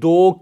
2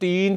3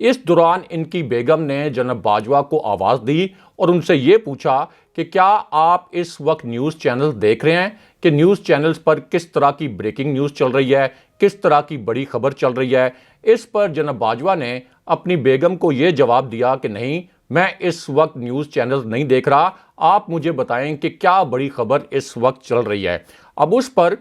اس دوران ان کی بیگم نے جناب باجوہ کو آواز دی اور ان سے یہ پوچھا کہ کیا آپ اس وقت نیوز چینل دیکھ رہے ہیں کہ نیوز چینلز پر کس طرح کی بریکنگ نیوز چل رہی ہے، کس طرح کی بڑی خبر چل رہی ہے۔ اس پر جناب باجوہ نے اپنی بیگم کو یہ جواب دیا کہ نہیں، میں اس وقت نیوز چینلز نہیں دیکھ رہا، آپ مجھے بتائیں کہ کیا بڑی خبر اس وقت چل رہی ہے۔ اب اس پر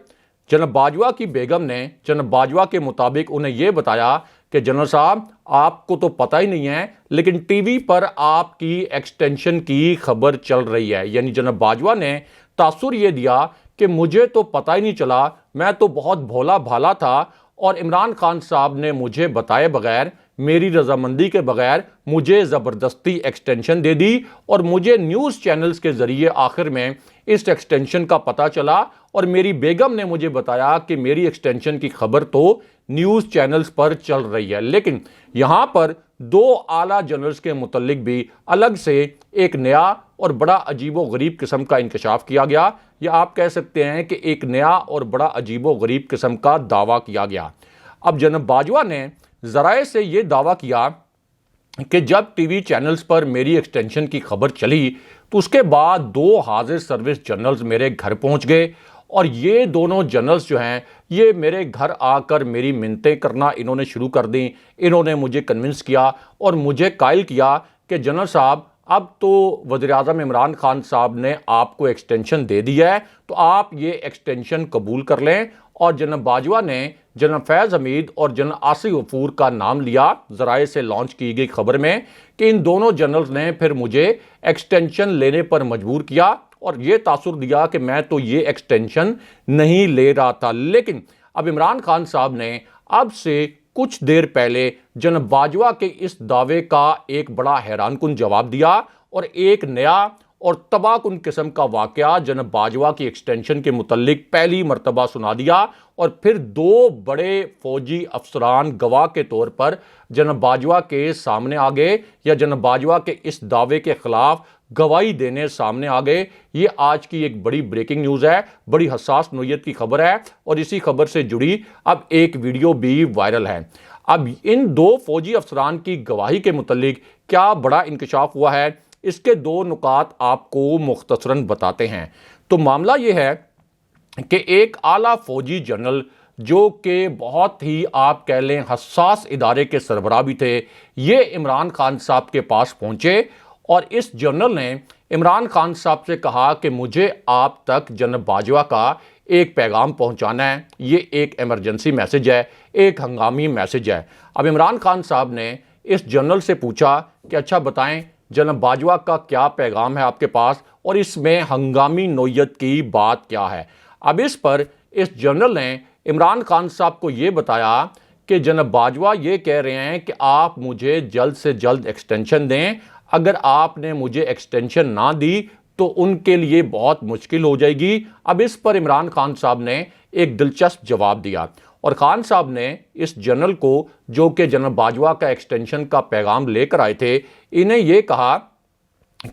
جناب باجوہ کی بیگم نے جناب باجوہ کے مطابق انہیں یہ بتایا کہ جنرل صاحب آپ کو تو پتہ ہی نہیں ہے، لیکن ٹی وی پر آپ کی ایکسٹینشن کی خبر چل رہی ہے۔ یعنی جناب باجوہ نے تاثر یہ دیا کہ مجھے تو پتہ ہی نہیں چلا، میں تو بہت بھولا بھالا تھا اور عمران خان صاحب نے مجھے بتائے بغیر، میری رضامندی کے بغیر مجھے زبردستی ایکسٹینشن دے دی اور مجھے نیوز چینلز کے ذریعے آخر میں اس ایکسٹینشن کا پتہ چلا اور میری بیگم نے مجھے بتایا کہ میری ایکسٹینشن کی خبر تو نیوز چینلز پر چل رہی ہے۔ لیکن یہاں پر دو اعلیٰ جنرلز کے متعلق بھی الگ سے ایک نیا اور بڑا عجیب و غریب قسم کا انکشاف کیا گیا، یا آپ کہہ سکتے ہیں کہ ایک نیا اور بڑا عجیب و غریب قسم کا دعویٰ کیا گیا۔ اب جناب باجوہ نے ذرائع سے یہ دعویٰ کیا کہ جب ٹی وی چینلز پر میری ایکسٹینشن کی خبر چلی تو اس کے بعد دو حاضر سروس جنرلز میرے گھر پہنچ گئے اور یہ دونوں جنرلز جو ہیں یہ میرے گھر آ کر میری منتیں کرنا انہوں نے شروع کر دیں۔ انہوں نے مجھے کنونس کیا اور مجھے قائل کیا کہ جنرل صاحب اب تو وزیراعظم عمران خان صاحب نے آپ کو ایکسٹینشن دے دی ہے تو آپ یہ ایکسٹینشن قبول کر لیں، اور جناب باجوہ نے جناب فیض حمید اور جناب آصف غفور کا نام لیا ذرائع سے لانچ کی گئی خبر میں کہ ان دونوں جنرلز نے پھر مجھے ایکسٹینشن لینے پر مجبور کیا اور یہ تاثر دیا کہ میں تو یہ ایکسٹینشن نہیں لے رہا تھا۔ لیکن اب عمران خان صاحب نے اب سے کچھ دیر پہلے جناب باجوہ کے اس دعوے کا ایک بڑا حیران کن جواب دیا اور ایک نیا اور تباہ کن قسم کا واقعہ جناب باجوہ کی ایکسٹینشن کے متعلق پہلی مرتبہ سنا دیا، اور پھر دو بڑے فوجی افسران گواہ کے طور پر جناب باجوہ کے سامنے آ گئے، یا جناب باجوہ کے اس دعوے کے خلاف گواہی دینے سامنے آ گئے۔ یہ آج کی ایک بڑی بریکنگ نیوز ہے، بڑی حساس نوعیت کی خبر ہے، اور اسی خبر سے جڑی اب ایک ویڈیو بھی وائرل ہے۔ اب ان دو فوجی افسران کی گواہی کے متعلق کیا بڑا انکشاف ہوا ہے، اس کے دو نکات آپ کو مختصراً بتاتے ہیں۔ تو معاملہ یہ ہے کہ ایک اعلیٰ فوجی جنرل جو کہ بہت ہی آپ کہہ لیں حساس ادارے کے سربراہ بھی تھے، یہ عمران خان صاحب کے پاس پہنچے اور اس جنرل نے عمران خان صاحب سے کہا کہ مجھے آپ تک جناب باجوہ کا ایک پیغام پہنچانا ہے، یہ ایک ایمرجنسی میسج ہے، ایک ہنگامی میسج ہے۔ اب عمران خان صاحب نے اس جنرل سے پوچھا کہ اچھا بتائیں جناب باجوہ کا کیا پیغام ہے آپ کے پاس، اور اس میں ہنگامی نوعیت کی بات کیا ہے۔ اب اس پر اس جنرل نے عمران خان صاحب کو یہ بتایا کہ جناب باجوہ یہ کہہ رہے ہیں کہ آپ مجھے جلد سے جلد ایکسٹینشن دیں، اگر آپ نے مجھے ایکسٹینشن نہ دی تو ان کے لیے بہت مشکل ہو جائے گی۔ اب اس پر عمران خان صاحب نے ایک دلچسپ جواب دیا، اور خان صاحب نے اس جنرل کو جو کہ جناب باجوہ کا ایکسٹینشن کا پیغام لے کر آئے تھے، انہیں یہ کہا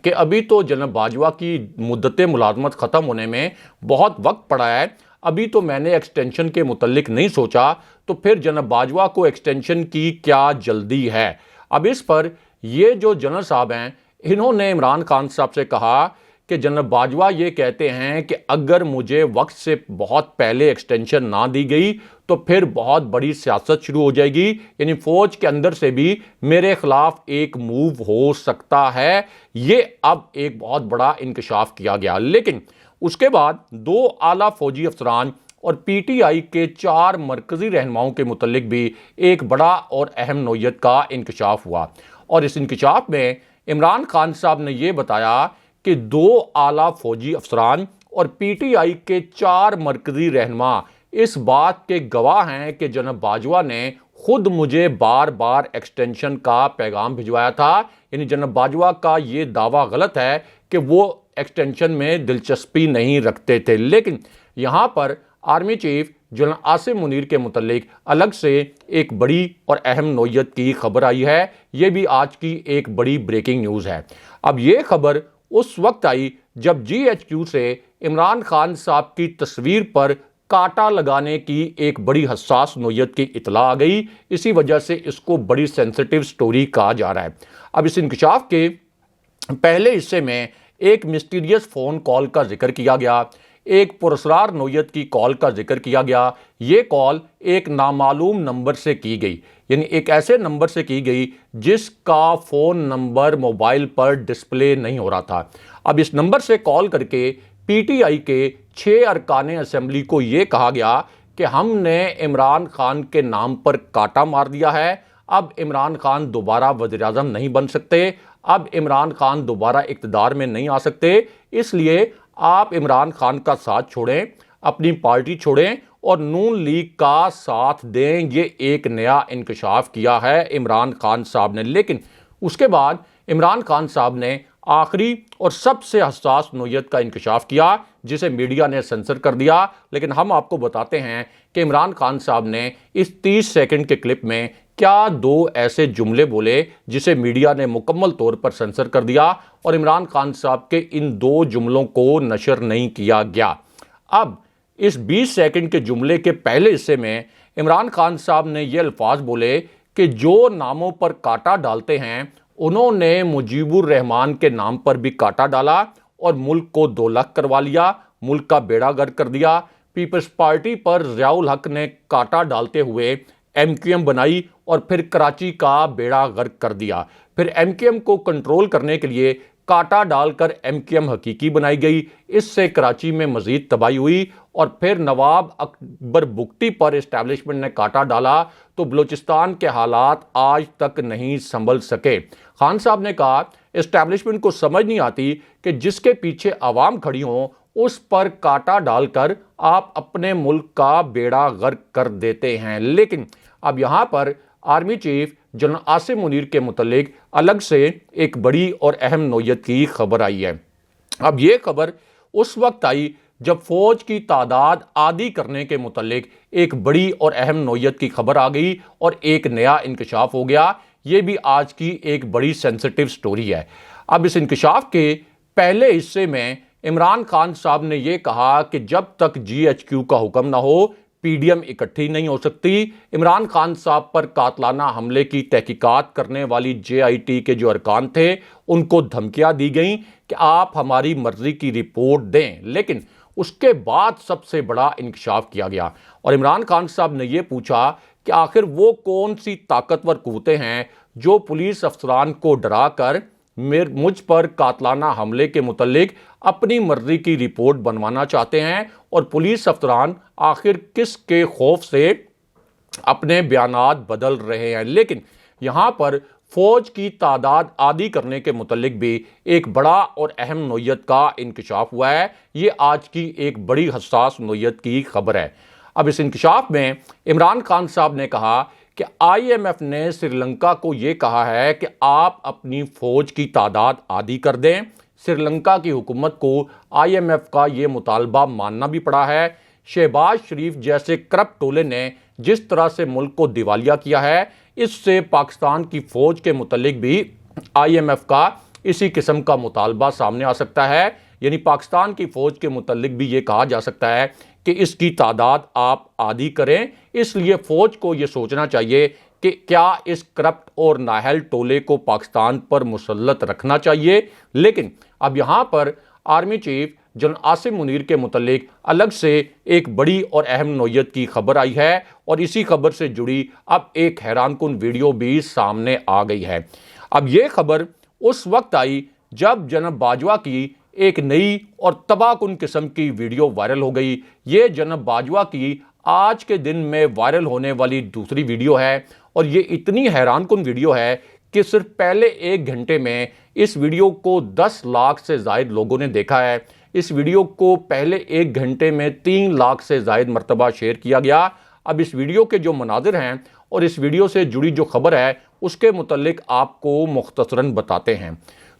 کہ ابھی تو جناب باجوہ کی مدت ملازمت ختم ہونے میں بہت وقت پڑا ہے، ابھی تو میں نے ایکسٹینشن کے متعلق نہیں سوچا، تو پھر جناب باجوہ کو ایکسٹینشن کی کیا جلدی ہے۔ اب اس پر یہ جو جنرل صاحب ہیں انہوں نے عمران خان صاحب سے کہا کہ جناب باجوہ یہ کہتے ہیں کہ اگر مجھے وقت سے بہت پہلے ایکسٹینشن نہ دی گئی تو پھر بہت بڑی سیاست شروع ہو جائے گی، یعنی فوج کے اندر سے بھی میرے خلاف ایک موو ہو سکتا ہے۔ یہ اب ایک بہت بڑا انکشاف کیا گیا، لیکن اس کے بعد دو اعلیٰ فوجی افسران اور پی ٹی آئی کے 4 مرکزی رہنماؤں کے متعلق بھی ایک بڑا اور اہم نوعیت کا انکشاف ہوا، اور اس انکشاف میں عمران خان صاحب نے یہ بتایا کہ 2 اعلیٰ فوجی افسران اور پی ٹی آئی کے 4 مرکزی رہنما اس بات کے گواہ ہیں کہ جناب باجوہ نے خود مجھے بار بار ایکسٹینشن کا پیغام بھجوایا تھا۔ یعنی جناب باجوہ کا یہ دعویٰ غلط ہے کہ وہ ایکسٹینشن میں دلچسپی نہیں رکھتے تھے، لیکن یہاں پر army chief general Asim Munir کے متعلق الگ سے ایک بڑی اور اہم نوعیت کی خبر آئی ہے۔ یہ بھی آج کی ایک بڑی بریکنگ نیوز ہے۔ اب یہ خبر اس وقت آئی جب جی ایچ کیو سے عمران خان صاحب کی تصویر پر کاٹا لگانے کی ایک بڑی حساس نوعیت کی اطلاع آ گئی. اسی وجہ سے اس کو بڑی سینسٹیو سٹوری کہا جا رہا ہے. اب اس انکشاف کے پہلے حصے میں ایک مسٹیریس فون کال کا ذکر کیا گیا، ایک پراسرار نوعیت کی کال کا ذکر کیا گیا. یہ کال ایک نامعلوم نمبر سے کی گئی، یعنی ایک ایسے نمبر سے کی گئی جس کا فون نمبر موبائل پر ڈسپلے نہیں ہو رہا تھا. اب اس نمبر سے کال کر کے پی ٹی آئی کے 6 ارکان اسمبلی کو یہ کہا گیا کہ ہم نے عمران خان کے نام پر کاٹا مار دیا ہے، اب عمران خان دوبارہ وزیر اعظم نہیں بن سکتے، اب عمران خان دوبارہ اقتدار میں نہیں آ سکتے، اس لیے آپ عمران خان کا ساتھ چھوڑیں، اپنی پارٹی چھوڑیں اور نون لیگ کا ساتھ دیں. یہ ایک نیا انکشاف کیا ہے عمران خان صاحب نے. لیکن اس کے بعد عمران خان صاحب نے آخری اور سب سے حساس نوعیت کا انکشاف کیا جسے میڈیا نے سنسر کر دیا. لیکن ہم آپ کو بتاتے ہیں کہ عمران خان صاحب نے اس 30 سیکنڈ کے کلپ میں کیا 2 ایسے جملے بولے جسے میڈیا نے مکمل طور پر سنسر کر دیا اور عمران خان صاحب کے ان 2 جملوں کو نشر نہیں کیا گیا. اب اس 20 سیکنڈ کے جملے کے پہلے حصے میں عمران خان صاحب نے یہ الفاظ بولے کہ جو ناموں پر کاٹا ڈالتے ہیں انہوں نے مجیب الرحمان کے نام پر بھی کاٹا ڈالا اور ملک کو 2 لاکھ کروا لیا، ملک کا بیڑا غرق کر دیا. پیپلز پارٹی پر ضیاء الحق نے کاٹا ڈالتے ہوئے ایم کیو ایم بنائی اور پھر کراچی کا بیڑا غرق کر دیا. پھر ایم کیو ایم کو کنٹرول کرنے کے لیے کاٹا ڈال کر ایم کیو ایم حقیقی بنائی گئی، اس سے کراچی میں مزید تباہی ہوئی. اور پھر نواب اکبر بگٹی پر اسٹیبلشمنٹ نے کاٹا ڈالا تو بلوچستان کے حالات آج تک نہیں سنبھل سکے. خان صاحب نے کہا اسٹیبلشمنٹ کو سمجھ نہیں آتی کہ جس کے پیچھے عوام کھڑی ہوں اس پر کاٹا ڈال کر آپ اپنے ملک کا بیڑا غرق کر دیتے ہیں. لیکن اب یہاں پر army chief general Asim Munir کے متعلق الگ سے ایک بڑی اور اہم نوعیت کی خبر آئی ہے. اب یہ خبر اس وقت آئی جب فوج کی تعداد عادی کرنے کے متعلق ایک بڑی اور اہم نوعیت کی خبر آ گئی اور ایک نیا انکشاف ہو گیا. یہ بھی آج کی ایک بڑی سینسٹیو سٹوری ہے. اب اس انکشاف کے پہلے حصے میں عمران خان صاحب نے یہ کہا کہ جب تک جی ایچ کیو کا حکم نہ ہو پی ڈی ایم اکٹھی نہیں ہو سکتی. عمران خان صاحب پر قاتلانہ حملے کی تحقیقات کرنے والی جے آئی ٹی کے جو ارکان تھے ان کو دھمکیاں دی گئیں کہ آپ ہماری مرضی کی رپورٹ دیں. لیکن اس کے بعد سب سے بڑا انکشاف کیا گیا اور عمران خان صاحب نے یہ پوچھا کہ آخر وہ کون سی طاقتور قوتیں ہیں جو پولیس افسران کو ڈرا کر مجھ پر قاتلانہ حملے کے متعلق اپنی مرضی کی رپورٹ بنوانا چاہتے ہیں اور پولیس افسران آخر کس کے خوف سے اپنے بیانات بدل رہے ہیں. لیکن یہاں پر فوج کی تعداد عادی کرنے کے متعلق بھی ایک بڑا اور اہم نوعیت کا انکشاف ہوا ہے. یہ آج کی ایک بڑی حساس نوعیت کی خبر ہے. اب اس انکشاف میں عمران خان صاحب نے کہا کہ آئی ایم ایف نے سری لنکا کو یہ کہا ہے کہ آپ اپنی فوج کی تعداد عادی کر دیں. سری لنکا کی حکومت کو آئی ایم ایف کا یہ مطالبہ ماننا بھی پڑا ہے. شہباز شریف جیسے کرپٹ ٹولے نے جس طرح سے ملک کو دیوالیہ کیا ہے اس سے پاکستان کی فوج کے متعلق بھی آئی ایم ایف کا اسی قسم کا مطالبہ سامنے آ سکتا ہے. یعنی پاکستان کی فوج کے متعلق بھی یہ کہا جا سکتا ہے کہ اس کی تعداد آپ عادی کریں. اس لیے فوج کو یہ سوچنا چاہیے کہ کیا اس کرپٹ اور نااہل ٹولے کو پاکستان پر مسلط رکھنا چاہیے. لیکن اب یہاں پر army chief general Asim Munir کے متعلق الگ سے ایک بڑی اور اہم نوعیت کی خبر آئی ہے اور اسی خبر سے جڑی اب ایک حیران کن ویڈیو بھی سامنے آ گئی ہے. اب یہ خبر اس وقت آئی جب جنرل باجوہ کی ایک نئی اور تباہ کن قسم کی ویڈیو وائرل ہو گئی. یہ جنرل باجوہ کی آج کے دن میں وائرل ہونے والی دوسری ویڈیو ہے اور یہ اتنی حیران کن ویڈیو ہے کہ صرف پہلے 1 گھنٹے میں اس ویڈیو کو 10 لاکھ سے زائد لوگوں نے دیکھا ہے. اس ویڈیو کو پہلے 1 گھنٹے میں 3 لاکھ سے زائد مرتبہ شیئر کیا گیا. اب اس ویڈیو کے جو مناظر ہیں اور اس ویڈیو سے جڑی جو خبر ہے اس کے متعلق آپ کو مختصراً بتاتے ہیں.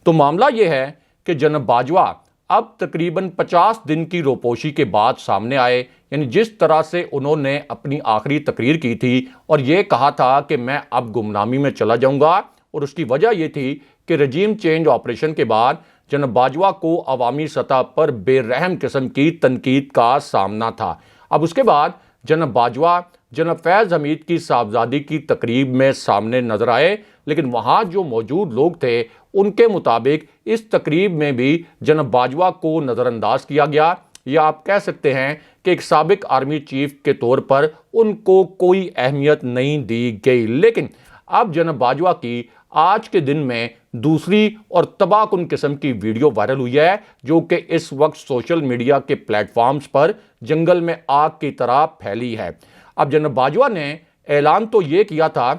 تو معاملہ یہ ہے کہ جنرل باجوہ اب تقریباً 50 دن کی روپوشی کے بعد سامنے آئے. یعنی جس طرح سے انہوں نے اپنی آخری تقریر کی تھی اور یہ کہا تھا کہ میں اب گمنامی میں چلا جاؤں گا اور اس کی وجہ یہ تھی کہ رجیم چینج آپریشن کے بعد جنرل باجوہ کو عوامی سطح پر بے رحم قسم کی تنقید کا سامنا تھا. اب اس کے بعد جناب باجوہ جناب فیض حمید کی صاحبزادی کی تقریب میں سامنے نظر آئے، لیکن وہاں جو موجود لوگ تھے ان کے مطابق اس تقریب میں بھی جناب باجوہ کو نظر انداز کیا گیا، یا آپ کہہ سکتے ہیں کہ ایک سابق آرمی چیف کے طور پر ان کو کوئی اہمیت نہیں دی گئی۔ لیکن اب جناب باجوہ کی آج کے دن میں دوسری اور تباہ کن قسم کی ویڈیو وائرل ہوئی ہے، جو کہ اس وقت سوشل میڈیا کے پلیٹ فارمز پر جنگل میں آگ کی طرح پھیلی ہے۔ اب جناب باجوہ نے اعلان تو یہ کیا تھا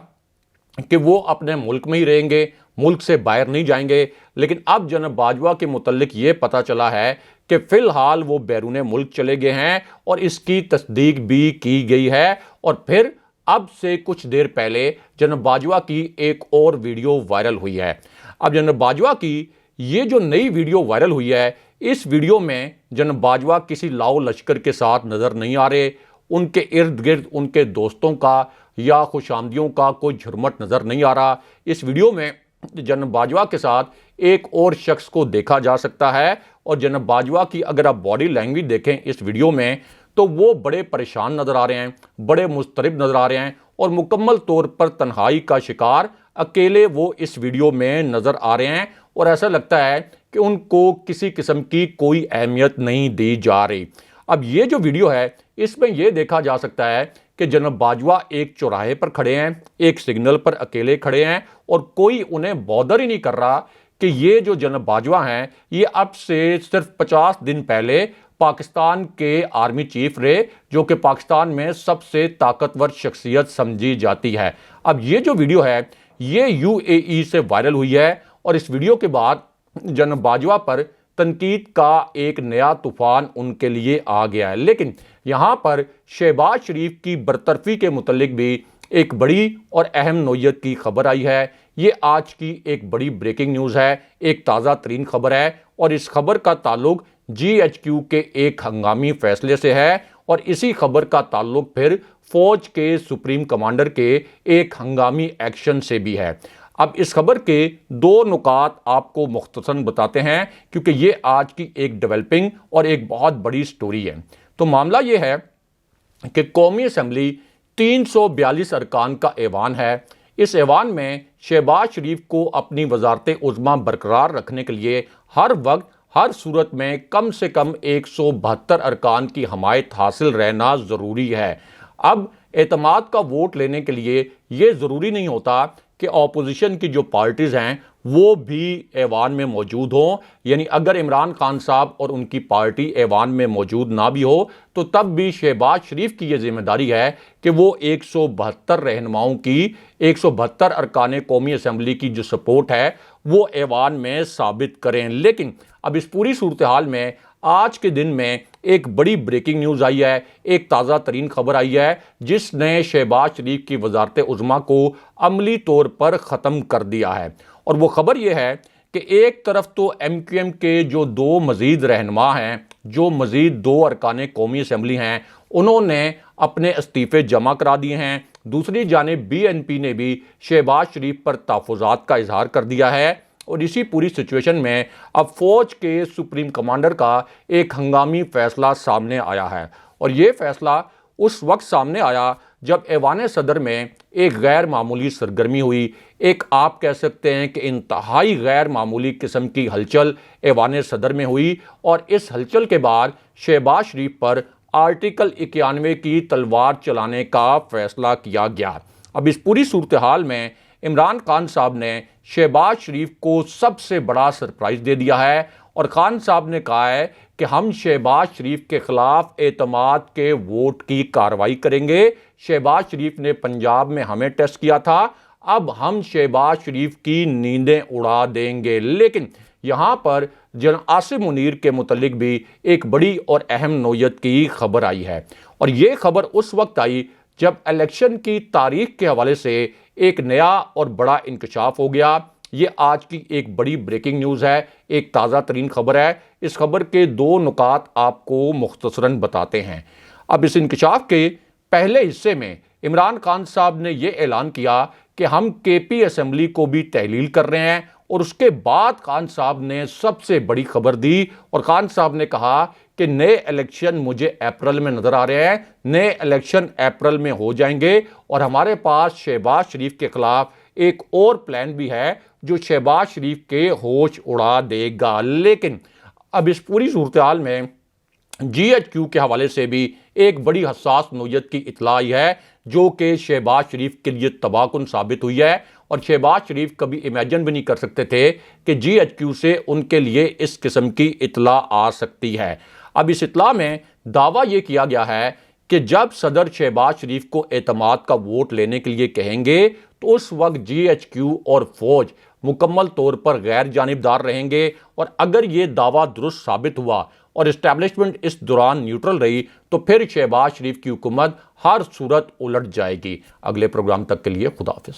کہ وہ اپنے ملک میں ہی رہیں گے، ملک سے باہر نہیں جائیں گے، لیکن اب جناب باجوہ کے متعلق یہ پتہ چلا ہے کہ فی الحال وہ بیرون ملک چلے گئے ہیں، اور اس کی تصدیق بھی کی گئی ہے۔ اور پھر اب سے کچھ دیر پہلے جناب باجوہ کی ایک اور ویڈیو وائرل ہوئی ہے۔ اب جناب باجوہ کی یہ جو نئی ویڈیو وائرل ہوئی ہے، اس ویڈیو میں جناب باجوہ کسی لاؤ لشکر کے ساتھ نظر نہیں آ رہے، ان کے ارد گرد ان کے دوستوں کا یا خوش آمدیوں کا کوئی جھرمٹ نظر نہیں آ رہا۔ اس ویڈیو میں جناب باجوہ کے ساتھ ایک اور شخص کو دیکھا جا سکتا ہے، اور جناب باجوہ کی اگر آپ باڈی لینگویج دیکھیں اس ویڈیو میں تو وہ بڑے پریشان نظر آ رہے ہیں، بڑے مضطرب نظر آ رہے ہیں، اور مکمل طور پر تنہائی کا شکار اکیلے وہ اس ویڈیو میں نظر آ رہے ہیں، اور ایسا لگتا ہے کہ ان کو کسی قسم کی کوئی اہمیت نہیں دی جا رہی۔ اب یہ جو ویڈیو ہے اس میں یہ دیکھا جا سکتا ہے کہ جناب باجوہ ایک چوراہے پر کھڑے ہیں، ایک سگنل پر اکیلے کھڑے ہیں، اور کوئی انہیں بودر ہی نہیں کر رہا کہ یہ جو جناب باجوہ ہیں یہ اب سے صرف 50 دن پہلے پاکستان کے آرمی چیف رہے، جو کہ پاکستان میں سب سے طاقتور شخصیت سمجھی جاتی ہے۔ اب یہ جو ویڈیو ہے یہ UAE سے وائرل ہوئی ہے، اور اس ویڈیو کے بعد جناب باجوہ پر تنقید کا ایک نیا طوفان ان کے لیے آ گیا ہے۔ لیکن یہاں پر شہباز شریف کی برطرفی کے متعلق بھی ایک بڑی اور اہم نوعیت کی خبر آئی ہے۔ یہ آج کی ایک بڑی بریکنگ نیوز ہے، ایک تازہ ترین خبر ہے، اور اس خبر کا تعلق GHQ کے ایک ہنگامی فیصلے سے ہے، اور اسی خبر کا تعلق پھر فوج کے سپریم کمانڈر کے ایک ہنگامی ایکشن سے بھی ہے۔ اب اس خبر کے دو نکات آپ کو مختصراً بتاتے ہیں، کیونکہ یہ آج کی ایک ڈیولپنگ اور ایک بہت بڑی سٹوری ہے۔ تو معاملہ یہ ہے کہ قومی اسمبلی 342 ارکان کا ایوان ہے۔ اس ایوان میں شہباز شریف کو اپنی وزارت عظمیٰ برقرار رکھنے کے لیے ہر وقت ہر صورت میں کم سے کم 172 ارکان کی حمایت حاصل رہنا ضروری ہے۔ اب اعتماد کا ووٹ لینے کے لیے یہ ضروری نہیں ہوتا کہ اپوزیشن کی جو پارٹیز ہیں وہ بھی ایوان میں موجود ہوں، یعنی اگر عمران خان صاحب اور ان کی پارٹی ایوان میں موجود نہ بھی ہو تو تب بھی شہباز شریف کی یہ ذمہ داری ہے کہ وہ 172 رہنماؤں کی 172 ارکان قومی اسمبلی کی جو سپورٹ ہے وہ ایوان میں ثابت کریں۔ لیکن اب اس پوری صورتحال میں آج کے دن میں ایک بڑی بریکنگ نیوز آئی ہے، ایک تازہ ترین خبر آئی ہے جس نے شہباز شریف کی وزارت عظمیٰ کو عملی طور پر ختم کر دیا ہے۔ اور وہ خبر یہ ہے کہ ایک طرف تو MQM کے جو دو مزید رہنما ہیں، جو مزید 2 ارکان قومی اسمبلی ہیں، انہوں نے اپنے استعفے جمع کرا دیے ہیں۔ دوسری جانب BNP نے بھی شہباز شریف پر تحفظات کا اظہار کر دیا ہے، اور اسی پوری سچویشن میں اب فوج کے سپریم کمانڈر کا ایک ہنگامی فیصلہ سامنے آیا ہے، اور یہ فیصلہ اس وقت سامنے آیا جب ایوان صدر میں ایک غیر معمولی سرگرمی ہوئی، ایک آپ کہہ سکتے ہیں کہ انتہائی غیر معمولی قسم کی ہلچل ایوان صدر میں ہوئی، اور اس ہلچل کے بعد شہباز شریف پر آرٹیکل 91 کی تلوار چلانے کا فیصلہ کیا گیا۔ اب اس پوری صورتحال میں عمران خان صاحب نے شہباز شریف کو سب سے بڑا سرپرائز دے دیا ہے، اور خان صاحب نے کہا ہے کہ ہم شہباز شریف کے خلاف اعتماد کے ووٹ کی کارروائی کریں گے۔ شہباز شریف نے پنجاب میں ہمیں ٹیسٹ کیا تھا، اب ہم شہباز شریف کی نیندیں اڑا دیں گے۔ لیکن یہاں پر جنرل عاصم منیر کے متعلق بھی ایک بڑی اور اہم نوعیت کی خبر آئی ہے، اور یہ خبر اس وقت آئی جب الیکشن کی تاریخ کے حوالے سے ایک نیا اور بڑا انکشاف ہو گیا۔ یہ آج کی ایک بڑی بریکنگ نیوز ہے، ایک تازہ ترین خبر ہے۔ اس خبر کے 2 نکات آپ کو مختصراً بتاتے ہیں۔ اب اس انکشاف کے پہلے حصے میں عمران خان صاحب نے یہ اعلان کیا کہ ہم KP اسمبلی کو بھی تحلیل کر رہے ہیں، اور اس کے بعد خان صاحب نے سب سے بڑی خبر دی، اور خان صاحب نے کہا کہ کہ نئے الیکشن مجھے اپریل میں نظر آ رہے ہیں، نئے الیکشن اپریل میں ہو جائیں گے، اور ہمارے پاس شہباز شریف کے خلاف ایک اور پلان بھی ہے جو شہباز شریف کے ہوش اڑا دے گا۔ لیکن اب اس پوری صورتحال میں جی ایچ کیو کے حوالے سے بھی ایک بڑی حساس نوعیت کی اطلاع آئی ہے جو کہ شہباز شریف کے لیے تباہ کن ثابت ہوئی ہے، اور شہباز شریف کبھی امیجن بھی نہیں کر سکتے تھے کہ جی ایچ کیو سے ان کے لیے اس قسم کی اطلاع آ سکتی ہے۔ اب اس اطلاع میں دعویٰ یہ کیا گیا ہے کہ جب صدر شہباز شریف کو اعتماد کا ووٹ لینے کے لیے کہیں گے تو اس وقت جی ایچ کیو اور فوج مکمل طور پر غیر جانبدار رہیں گے، اور اگر یہ دعویٰ درست ثابت ہوا اور اسٹیبلشمنٹ اس دوران نیوٹرل رہی تو پھر شہباز شریف کی حکومت ہر صورت الٹ جائے گی۔ اگلے پروگرام تک کے لیے خدا حافظ۔